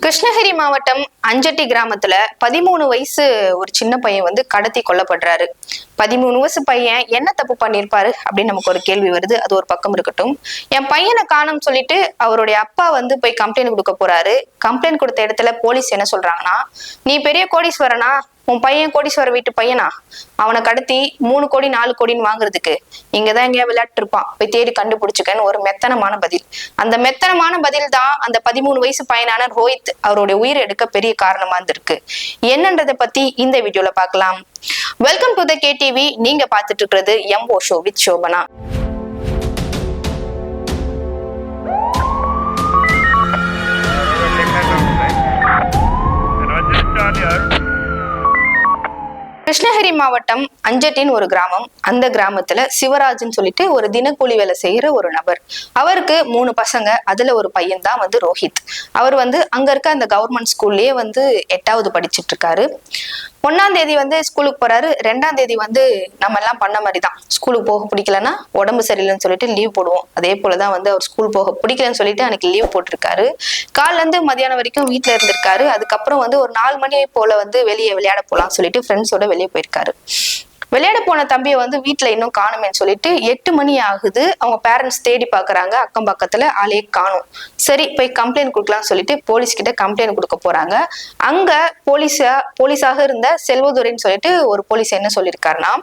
கிருஷ்ணகிரி மாவட்டம் அஞ்சட்டி கிராமத்துல 13 வயசு ஒரு சின்ன பையன் வந்து கடத்தி கொல்லப்படுறாரு. 13 வயசு பையன் என்ன தப்பு பண்ணிருப்பாரு அப்படின்னு நமக்கு ஒரு கேள்வி வருது. அது ஒரு பக்கம் இருக்கட்டும். என் பையனை காணோம்னு சொல்லிட்டு அவருடைய அப்பா வந்து போய் கம்ப்ளைண்ட் கொடுக்க போறாரு. கம்ப்ளைண்ட் கொடுத்த இடத்துல போலீஸ் என்ன சொல்றாங்கன்னா, நீ பெரிய கோடீஸ்வரனா, உன் பையன் கோடீஸ்வர வீட்டு பையனா, அவனை கடத்தி 3 கோடி 4 கோடின்னு வாங்குறதுக்கு இங்கதான் எங்கேயா விளையாட்டு இருப்பான், போய் தேடி கண்டுபிடிச்சுக்கன்னு ஒரு மெத்தனமான பதில். அந்த மெத்தனமான பதில் தான் அந்த 13 வயசு பையனான ரோஹித் அவருடைய உயிர் எடுக்க பெரிய காரணமா இருந்திருக்கு. என்னன்றதை பத்தி இந்த வீடியோல பார்க்கலாம். Welcome to the KTV. நீங்க பார்த்துட்டு இருக்கிறது எம்போ ஷோ வித் சோபனா. கிருஷ்ணகிரி மாவட்டம் அஞ்சட்டின் ஒரு கிராமம். அந்த கிராமத்துல சிவராஜ்னு சொல்லிட்டு ஒரு தினக்கூலி வேலை செய்யற ஒரு நபர். அவருக்கு 3 பசங்க. அதுல ஒரு பையன் தான் வந்து ரோஹித். அவர் வந்து அங்க இருக்க அந்த கவர்மெண்ட் ஸ்கூல்லயே வந்து 8வது படிச்சுட்டு இருக்காரு. 1ஆம் தேதி வந்து ஸ்கூலுக்கு போறாரு. 2ஆம் தேதி வந்து நம்ம எல்லாம் பண்ண மாதிரிதான், ஸ்கூலுக்கு போக பிடிக்கலன்னா உடம்பு சரியில்லைன்னு சொல்லிட்டு லீவ் போடுவோம். அதே போலதான் வந்து அவர் ஸ்கூல் போக பிடிக்கலன்னு சொல்லிட்டு அன்னைக்கு லீவ் போட்டிருக்காரு. காலைல இருந்து மதியானம் வரைக்கும் வீட்டுல இருந்திருக்காரு. அதுக்கப்புறம் வந்து ஒரு 4 மணி போல வந்து வெளியே விளையாட போலாம்னு சொல்லிட்டு ஃப்ரெண்ட்ஸோட வெளியே போயிருக்காரு. விளையாட போன தம்பியை வந்து வீட்டுல இன்னும் காணுமேன்னு சொல்லிட்டு 8 மணி ஆகுது. அவங்க பேரண்ட்ஸ் தேடி பாக்குறாங்க, அக்கம் பக்கத்துல ஆளே காணும். சரி போய் கம்ப்ளைண்ட் கொடுக்கலாம்னு சொல்லிட்டு போலீஸ் கிட்ட கம்ப்ளைண்ட் கொடுக்க போறாங்க. அங்க போலீஸாக இருந்த செல்வதுரைன்னு சொல்லிட்டு ஒரு போலீஸ் என்ன சொல்லியிருக்காருன்னா,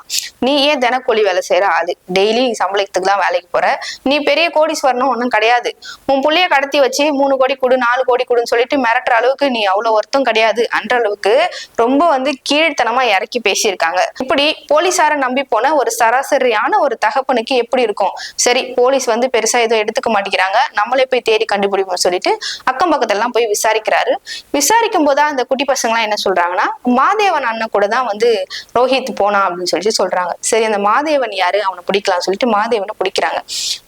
நீ ஏன் தினக்கூலி வேலை செய்யற ஆளு, டெய்லி சம்பளத்துக்கு தான் வேலைக்கு போற, நீ பெரிய கோடீஸ்வரனும் ஒன்றும் கிடையாது, உன் புள்ளைய கடத்தி வச்சு 3 கோடி கொடு 4 கோடி கொடுன்னு சொல்லிட்டு மிரட்டுற அளவுக்கு நீ அவ்வளவு ஒருத்தம் கிடையாது அன்ற அளவுக்கு ரொம்ப வந்து கீழ்த்தனமா இறக்கி பேசியிருக்காங்க. இப்படி போலீஸார நம்பி போன ஒரு சராசரியான ஒரு தகப்பனுக்கு எப்படி இருக்கும்? சரி போலீஸ் வந்து பெருசா ஏதோ எடுத்துக்க மாட்டேங்கிறாங்க, நம்மளே போய் தேடி கண்டுபிடிப்போம்னு சொல்லிட்டு அக்கம் பக்கத்தெல்லாம் போய் விசாரிக்கிறாரு. விசாரிக்கும் போதா அந்த குட்டி பசங்க எல்லாம் என்ன சொல்றாங்கன்னா, மாதேவன் அண்ணன் கூட தான் வந்து ரோஹித் போனா அப்படின்னு சொல்லிட்டு சொல்றாங்க. சரி அந்த மாதேவன் யாரு, அவனை பிடிக்கலாம்னு சொல்லிட்டு மாதேவனை பிடிக்கிறாங்க.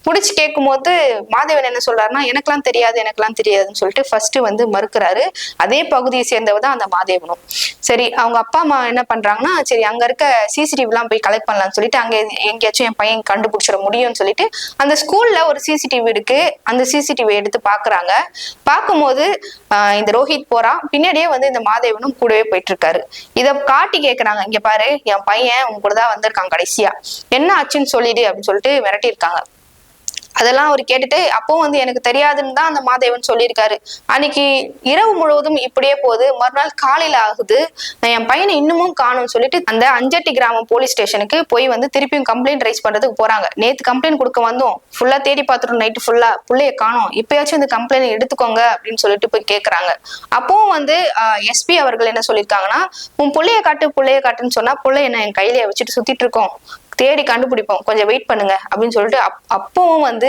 பிடிச்சு கேட்கும் போது மாதேவன் என்ன சொல்றாருன்னா, எனக்கெல்லாம் தெரியாதுன்னு சொல்லிட்டு ஃபர்ஸ்ட் வந்து மறுக்கிறாரு. அதே பகுதியை சேர்ந்தவதான் அந்த மாதேவனும். சரி அவங்க அப்பா அம்மா என்ன பண்றாங்கன்னா, சரி அங்க இருக்க CCTV எல்லாம் போய் கலெக்ட் பண்ணலாம்னு சொல்லிட்டு அங்க எங்கேயாச்சும் என் பையன் கண்டுபிடிச்சிட முடியும்னு சொல்லிட்டு அந்த ஸ்கூல்ல ஒரு CCTV இருக்கு. அந்த CCTV எடுத்து பாக்குறாங்க. பார்க்கும்போது இந்த ரோஹித் போறான், பின்னாடியே வந்து இந்த மாதேவனும் கூடவே போயிட்டு இருக்காரு. இத காட்டி கேக்குறாங்க, இங்க பாரு என் பையன் உங்க கூட தான் வந்திருக்கான், கடைசியா என்ன ஆச்சுன்னு சொல்லிடு அப்படின்னு சொல்லிட்டு மிரட்டியிருக்காங்க. அதெல்லாம் அவர் கேட்டுட்டு அப்பவும் வந்து எனக்கு தெரியாதுன்னு தான் அந்த மாதேவன் சொல்லியிருக்காரு. அன்னைக்கு இரவு முழுவதும் இப்படியே போகுது. மறுநாள் காலையில ஆகுது, என் பையனை இன்னமும் காணும்னு சொல்லிட்டு அந்த அஞ்சட்டி கிராமம் போலீஸ் ஸ்டேஷனுக்கு போய் வந்து திருப்பியும் கம்ப்ளைண்ட் ரைஸ் பண்றதுக்கு போறாங்க. நேத்து கம்ப்ளைண்ட் கொடுக்க வந்தோம், ஃபுல்லா தேடி பார்த்துட்டோம், நைட்டு ஃபுல்லா புள்ளைய காணோம், இப்பயாச்சும் இந்த கம்ப்ளைண்ட் எடுத்துக்கோங்க அப்படின்னு சொல்லிட்டு போய் கேட்கறாங்க. அப்பவும் வந்து SP அவர்கள் என்ன சொல்லியிருக்காங்கன்னா, உன் புள்ளைய காட்டுன்னு சொன்னா புள்ளைய என்ன என் கையிலேயே வச்சுட்டு சுத்திட்டு இருக்கோம், தேடி கண்டுபிடிப்போம், கொஞ்சம் வெயிட் பண்ணுங்க அப்படின்னு சொல்லிட்டு அப்பவும் வந்து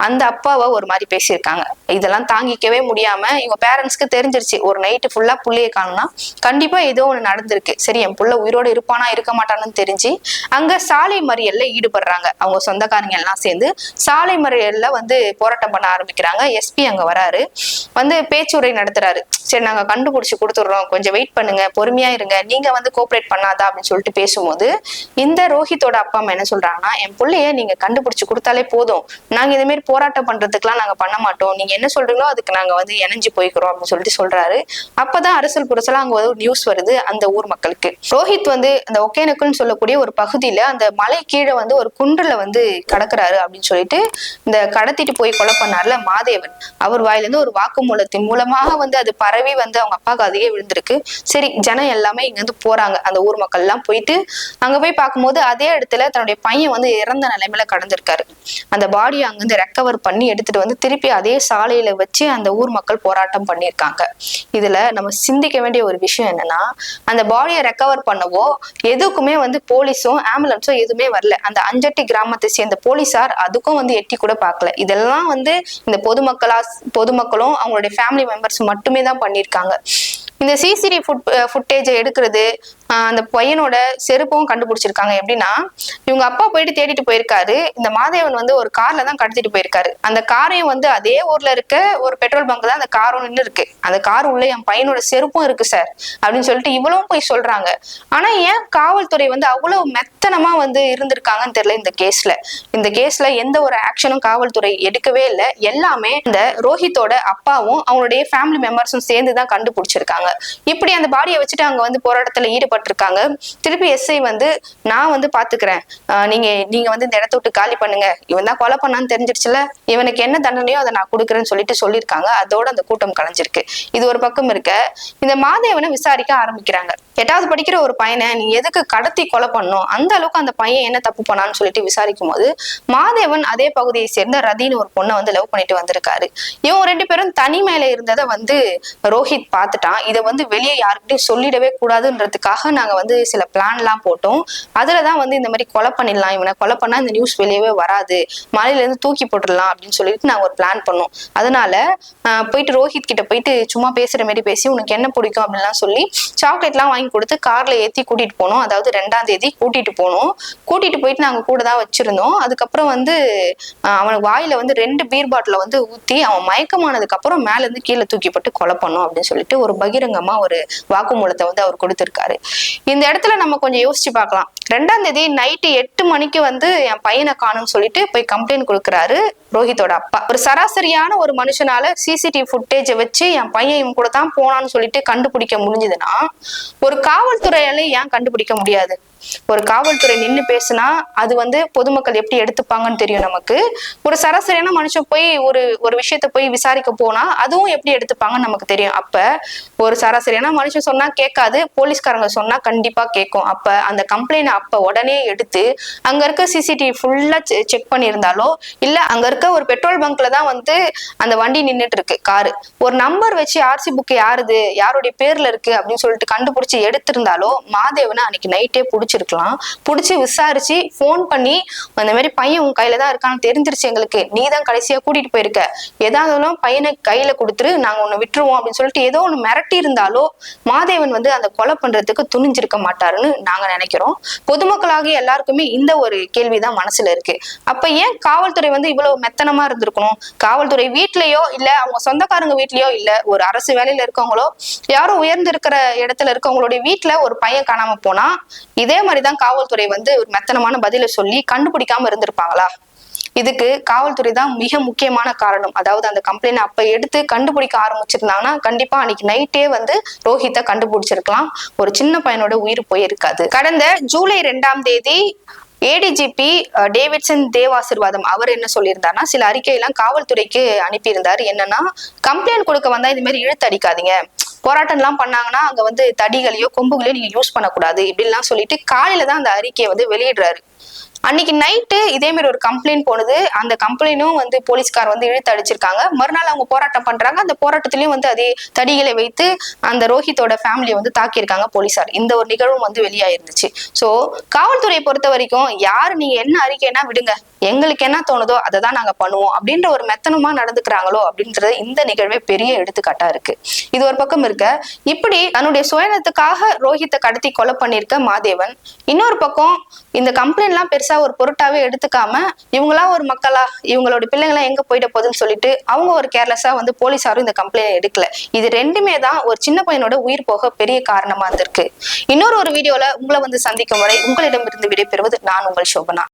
அந்த அப்பாவை ஒரு மாதிரி பேசியிருக்காங்க. இதெல்லாம் தாங்கிக்கவே முடியாம இவங்க பேரண்ட்ஸ்க்கு தெரிஞ்சிருச்சு, ஒரு நைட்டு ஃபுல்லா புள்ளைய காணும்னா கண்டிப்பா ஏதோ ஒண்ணு நடந்திருக்கு, சரி என் புள்ள உயிரோடு இருப்பானா இருக்க மாட்டான்னு தெரிஞ்சு அங்க சாலை மறியல்ல ஈடுபடுறாங்க. அவங்க சொந்தக்காரங்க எல்லாம் சேர்ந்து சாலை மறியல்ல வந்து போராட்டம் பண்ண ஆரம்பிக்கிறாங்க. SP அங்க வராரு, வந்து பேச்சுரை நடத்துறாரு. சரி நாங்க கண்டுபிடிச்சு கொடுத்துடுறோம், கொஞ்சம் வெயிட் பண்ணுங்க, பொறுமையா இருங்க, நீங்க வந்து கோஆபரேட் பண்ணாதா அப்படின்னு சொல்லிட்டு பேசும்போது இந்த ரோஹித்தோட அப்பா அம்மா என்ன சொல்றாங்கன்னா, என் பிள்ளைய நீங்க கண்டுபிடிச்சு கொடுத்தாலே போதும், நாங்க இந்த மாதிரி போராட்டம் பண்றதுக்குலாம் நாங்க பண்ண மாட்டோம், நீங்க என்ன சொல்றீங்களோ அதுக்கு நாங்க வந்து இணைஞ்சு போய்க்கிறோம் அப்படின்னு சொல்லிட்டு சொல்றாரு. அப்பதான் அரசல் புரசலா அங்க ஒரு நியூஸ் வருது அந்த ஊர் மக்களுக்கு. ரோஹித் வந்து அந்த ஒகேனக்கல்னு சொல்லக்கூடிய ஒரு பகுதியில அந்த மலை கீழே வந்து ஒரு குன்றுல வந்து கடக்குறாரு அப்படின்னு சொல்லிட்டு இந்த கடத்திட்டு போய் கொலை பண்ணார்ல மாதேவன், அவர் வாயிலிருந்து ஒரு வாக்குமூலத்தின் மூலமாக வந்து அது பரவி வந்து அவங்க அப்பாவுக்கு அதிகே விழுந்திருக்கு. சரி ஜனம் எல்லாமே இங்க இருந்து போறாங்க, அந்த ஊர் மக்கள் எல்லாம் போயிட்டு அங்க போய் பார்க்கும்போது அதே இடத்துல தன்னுடைய பையன் வந்து இறந்த நிலைமையில கடந்திருக்காரு. அந்த பாடியை அங்கிருந்து ரெக்கவர் பண்ணி எடுத்துட்டு வந்து திருப்பி அதே சாலையில வச்சு அந்த ஊர் மக்கள் போராட்டம் பண்ணியிருக்காங்க. இதுல நம்ம சிந்திக்க வேண்டிய ஒரு விஷயம் என்னன்னா, அந்த பாடியை ரெக்கவர் பண்ணவோ எதுக்குமே வந்து போலீஸும் ஆம்புலன்ஸும் எதுவுமே வரல. அந்த அஞ்சட்டி கிராமத்தை சேர்ந்த போலீஸார் அதுக்கும் வந்து எட்டி கூட பார்க்கல. இதெல்லாம் வந்து இந்த பொதுமக்களும் அவங்களுடைய ஃபேமிலி மெம்பர்ஸ் மட்டுமே தான் பண்ணியிருக்காங்க. இந்த CCTV ஃபுட்டேஜை எடுக்கிறது, அந்த பையனோட செருப்பும் கண்டுபிடிச்சிருக்காங்க. எப்படின்னா இவங்க அப்பா போயிட்டு தேடிட்டு போயிருக்காரு. இந்த மாதேவன் வந்து ஒரு கார்ல தான் கடத்திட்டு போயிருக்காரு. அந்த காரையும் வந்து அதே ஊர்ல இருக்க ஒரு பெட்ரோல் பங்க் தான் அந்த காரும் நின்று இருக்கு. அந்த கார் உள்ள என் பையனோட செருப்பும் இருக்கு சார் அப்படின்னு சொல்லிட்டு இவ்வளவும் போய் சொல்றாங்க. ஆனா ஏன் காவல்துறை வந்து அவ்வளவு மெத்தனமா வந்து இருந்திருக்காங்கன்னு தெரியல. இந்த கேஸ்ல எந்த ஒரு ஆக்ஷனும் காவல்துறை எடுக்கவே இல்லை. எல்லாமே இந்த ரோஹித்தோட அப்பாவும் அவங்களுடைய ஃபேமிலி மெம்பர்ஸும் சேர்ந்துதான் கண்டுபிடிச்சிருக்காங்க. இப்படி அந்த பாடியை வச்சுட்டு அங்க வந்து போராட்டத்துல ஈடுபட்டிருக்காங்க. திருப்பி எஸ்ஐ வந்து நான் வந்து பாத்துக்கிறேன், நீங்க வந்து இந்த இடத்த விட்டு காலி பண்ணுங்க, இவன் தான் கொலை பண்ணான்னு தெரிஞ்சிருச்சுல, இவனுக்கு என்ன தண்டனையோ அதை நான் கொடுக்குறேன்னு சொல்லியிருக்காங்க. அதோட அந்த கூட்டம் கலைஞ்சிருக்கு. இது ஒரு பக்கம் இருக்க, இந்த மாதேவனை விசாரிக்க ஆரம்பிக்கிறாங்க. 8வது படிக்கிற ஒரு பையனை நீ எதுக்கு கடத்தி கொலை பண்ணும், அந்த அளவுக்கு அந்த பையன் என்ன தப்பு பண்ணான்னு சொல்லிட்டு விசாரிக்கும் போது மாதேவன் அதே பகுதியை சேர்ந்த ரதின்னு ஒரு பொண்ணை வந்து லவ் பண்ணிட்டு வந்திருக்காரு. இவங்க 2 பேரும் தனி மேல இருந்ததை வந்து ரோஹித் பார்த்துட்டான். இதை வந்து வெளியே யாருக்கிட்டையும் சொல்லிடவே கூடாதுன்றதுக்காக நாங்க வந்து சில பிளான் எல்லாம் போட்டோம். அதுலதான் வந்து இந்த மாதிரி கொலை பண்ணிடலாம், இவனை கொலை பண்ணா இந்த நியூஸ் வெளியவே வராது, மலையில இருந்து தூக்கி போட்டுடலாம் அப்படின்னு சொல்லிட்டு நாங்க ஒரு பிளான் பண்ணோம். அதனால போயிட்டு ரோஹித் கிட்ட போயிட்டு சும்மா பேசுற மாதிரி பேசி உனக்கு என்ன பிடிக்கும் அப்படின்லாம் சொல்லி சாக்லேட் எல்லாம் வாங்கி கொடுத்து கார்ல ஏத்தி கூட்டிட்டு போனோம். அதாவது 2ஆம் தேதி கூட்டிட்டு போனோம். கூட்டிட்டு போயிட்டு நாங்க கூட தான் வச்சிருந்தோம். அதுக்கப்புறம் வந்து அவனுக்கு வாயில வந்து 2 பீர் பாட்டில வந்து ஊத்தி அவன் மயக்கமானதுக்கு அப்புறம் மேல இருந்து கீழே தூக்கி போட்டு கொலை பண்ணோம் அப்படின்னு சொல்லிட்டு ஒரு பகிரங்கமா ஒரு வாக்குமூலத்தை வந்து அவர் கொடுத்திருக்காரு. இந்த இடத்துல நம்ம கொஞ்சம் யோசிச்சு பார்க்கலாம். 2ஆம் தேதி நைட்டு 8 மணிக்கு வந்து என் பையனை காணும்னு சொல்லிட்டு போய் கம்ப்ளைண்ட் கொடுக்குறாரு ரோஹித்தோட அப்பா. ஒரு சராசரியான ஒரு மனுஷனால சிசிடிவி ஃபுட்டேஜை வச்சு என் பையன் இவன் கூட தான் போனான்னு சொல்லிட்டு கண்டுபிடிக்க முடிஞ்சதுன்னா ஒரு காவல்துறையால ஏன் கண்டுபிடிக்க முடியாது? ஒரு காவல்துறை நின்று பேசுனா அது வந்து பொதுமக்கள் எப்படி எடுத்துப்பாங்கன்னு தெரியும் நமக்கு. ஒரு சராசரியான மனுஷன் போய் ஒரு விஷயத்த போய் விசாரிக்க போனா அதுவும் எப்படி எடுத்துப்பாங்கன்னு நமக்கு தெரியும். அப்ப ஒரு சராசரியான மனுஷன் சொன்னா கேட்காது, போலீஸ்காரங்க சொன்னா கண்டிப்பா கேட்கும். அப்ப அந்த கம்ப்ளைண்ட் அப்ப உடனே எடுத்து அங்க இருக்க சிசிடிவி ஃபுல்லா செக் பண்ணியிருந்தாலோ இல்ல அங்க இருக்க ஒரு பெட்ரோல் பங்க்ல தான் வந்து அந்த வண்டி நின்றுட்டு இருக்கு காரு, ஒரு நம்பர் வச்சு ஆர்சி புக் யாருது யாருடைய பேர்ல இருக்கு அப்படின்னு சொல்லிட்டு கண்டுபிடிச்சு எடுத்திருந்தாலோ மாதேவனை அன்னைக்கு நைட்டே பிடிச்சிருக்கலாம். பிடிச்சி விசாரிச்சு போன் பண்ணி அந்த மாதிரி பையன் உன் கையில தான் இருக்கான்னு தெரிஞ்சிருச்சு எங்களுக்கு, நீ தான் கடைசியா கூட்டிட்டு போயிருக்க, ஏதாவது பையனை கையில கொடுத்துரு நாங்க உன்னை விட்டுருவோம் அப்படின்னு சொல்லிட்டு ஏதோ ஒண்ணு மிரட்டி இருந்தாலோ மாதேவன் வந்து அந்த கொலை பண்றதுக்கு துணிஞ்சிருக்க மாட்டாருன்னு நாங்க நினைக்கிறோம். பொதுமக்களாக எல்லாருக்குமே இந்த ஒரு கேள்விதான் மனசுல இருக்கு. அப்ப ஏன் காவல்துறை வந்து இவ்வளவு மெத்தனமா இருந்திருக்கணும்? காவல்துறை வீட்லயோ இல்ல அவங்க சொந்தக்காரங்க வீட்லயோ இல்ல ஒரு அரசு வேலையில இருக்கவங்களோ யாரும் உயர்ந்து இருக்கிற இடத்துல இருக்கவங்களுடைய வீட்டுல ஒரு பையன் காணாம போனா இதே மாதிரிதான் காவல்துறை வந்து ஒரு மெத்தனமான பதில சொல்லி கண்டுபிடிக்காம இருந்திருப்பாங்களா? இதுக்கு காவல்துறை தான் மிக முக்கியமான காரணம். அதாவது அந்த கம்ப்ளைண்ட் அப்ப எடுத்து கண்டுபிடிக்க ஆரம்பிச்சிருந்தாங்கன்னா கண்டிப்பா அன்னைக்கு நைட்டே வந்து ரோஹித்தை கண்டுபிடிச்சிருக்கலாம், ஒரு சின்ன பையனோட உயிர் போயிருக்காது. கடந்த ஜூலை 2ஆம் தேதி ஏடிஜிபி டேவிட்சன் தேவாசிர்வாதம் அவர் என்ன சொல்லியிருந்தாருன்னா சில அறிக்கையெல்லாம் காவல்துறைக்கு அனுப்பியிருந்தாரு. என்னன்னா கம்ப்ளைண்ட் கொடுக்க வந்தா இது மாதிரி இழுத்து அடிக்காதீங்க, போராட்டம் எல்லாம் பண்ணாங்கன்னா அங்க வந்து தடிகளையோ கொம்புகளையோ நீங்க யூஸ் பண்ணக்கூடாது இப்படிலாம் சொல்லிட்டு காலையில தான் அந்த அறிக்கையை வந்து வெளியிடுறாரு. அன்னைக்கு நைட்டு இதே மாதிரி ஒரு கம்ப்ளைண்ட் போனது. அந்த கம்ப்ளைண்டும் வந்து போலீஸ்கார் வந்து இழுத்து அடிச்சிருக்காங்க. மறுநாள் அவங்க போராட்டம் பண்றாங்க. அந்த போராட்டத்திலயும் வந்து அதே தடிகளை வைத்து அந்த ரோஹித்தோட ஃபேமிலியை வந்து தாக்கியிருக்காங்க போலீசார். இந்த ஒரு நிகழ்வும் வந்து வெளியாயிருந்துச்சு. சோ காவல்துறையை பொறுத்த வரைக்கும் யாரு நீங்க என்ன அறிக்கைன்னா விடுங்க, எங்களுக்கு என்ன தோணுதோ அதை தான் நாங்க பண்ணுவோம் அப்படின்ற ஒரு மெத்தனமா நடந்துக்கிறாங்களோ அப்படின்றது இந்த நிகழ்வே பெரிய எடுத்துக்காட்டா இருக்கு. இது ஒரு பக்கம் இருக்க, இப்படி தன்னுடைய சுயநலத்துக்காக ரோஹித்தை கடத்தி கொலை பண்ணிருக்க மாதேவன், இன்னொரு பக்கம் இந்த கம்ப்ளைண்ட் எல்லாம் பெருசா ஒரு பொருட்டாவே எடுத்துக்காம இவங்களா ஒரு மக்களா இவங்களோட பிள்ளைங்களாம் எங்க போயிட்ட போகுதுன்னு சொல்லிட்டு அவங்க ஒரு கேர்லெஸ்ஸா வந்து போலீசாரும் இந்த கம்ப்ளைண்ட் எடுக்கல. இது ரெண்டுமே தான் ஒரு சின்ன பையனோட உயிர் போக பெரிய காரணமா இருந்திருக்கு. இன்னொரு வீடியோல உங்களை வந்து சந்திக்கும் வரை உங்களிடமிருந்து விடைபெறுவது நான் உங்கள் சோபனா.